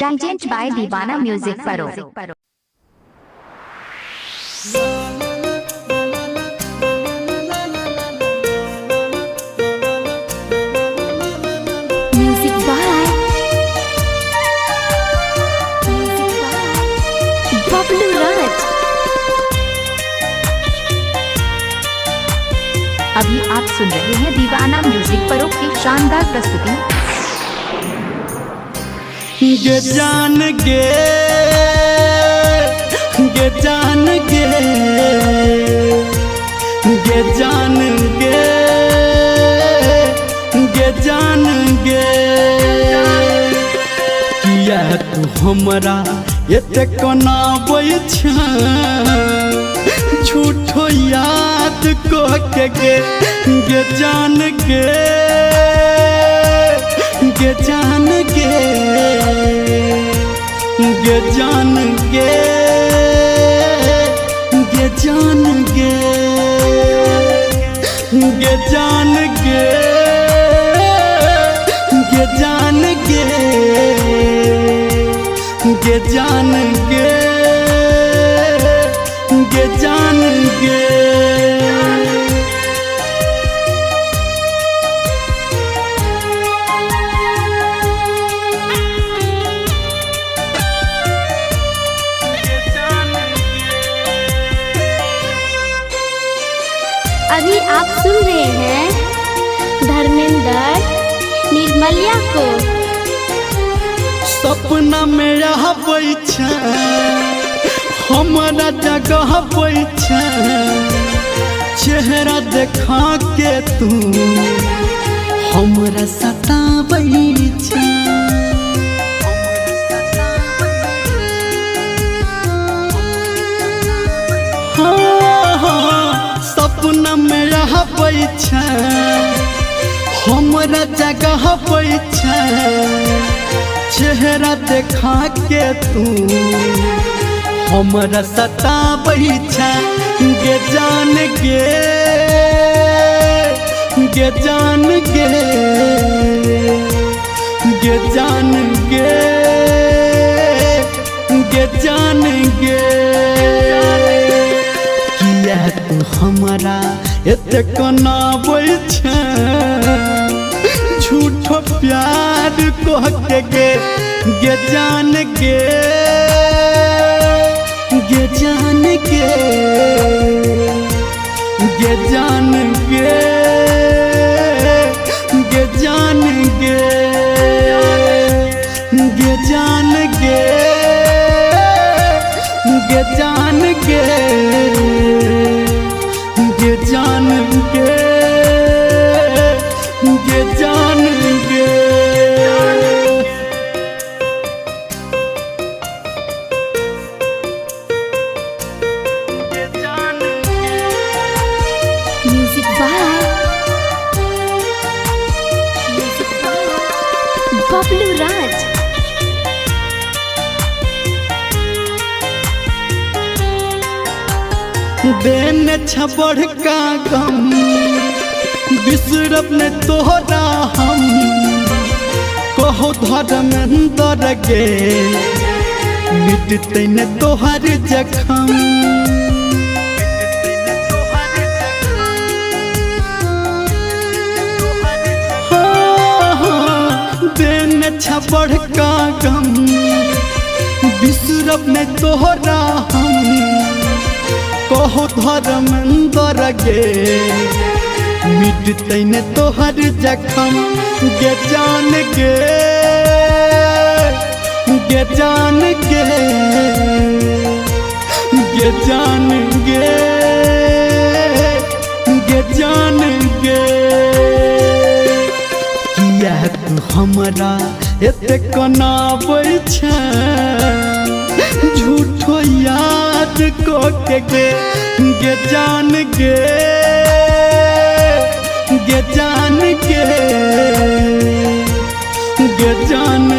Present by Divana Music Paro. Music by Bablu Raj. अभी आप सुन रहे हैं दीवाना म्यूजिक परो की शानदार प्रस्तुति। गे जान गे जान गे जान जान किया तू हमरा एते कोना बोई झूठो याद को के गे जान जान जान जान जान जान जान अभी आप सुन रहे हैं धर्मेंद्र निर्मलिया को। सपना में बैठा हमारा जगह बैठा चेहरा देखा के तू हमरा सतावैछा। सपना में बैठा हमरा जगह बैठा चेहरा देखा के तू हमरा सतावैछा। गे जान जान जान जान किया तू हमरा एते कोना बैठा झूठो प्यार को के गे जान जान जान जान जान जान जान जान म्यूजिक बाय बबलू राज। देन छबड़ का गम बिसरब ने तोहरा हम कहो धर्मेंद्र गे मिटते न तोहर जखम। देन छबड़ का गम बिसरब ने तोहरा हम कहो धर्मेंद्र गे मिटते न तोहर जखम। गे जान जान जान जान किया तू हमरा एते कोना बैठा झूठो याद को के गे जान जान जान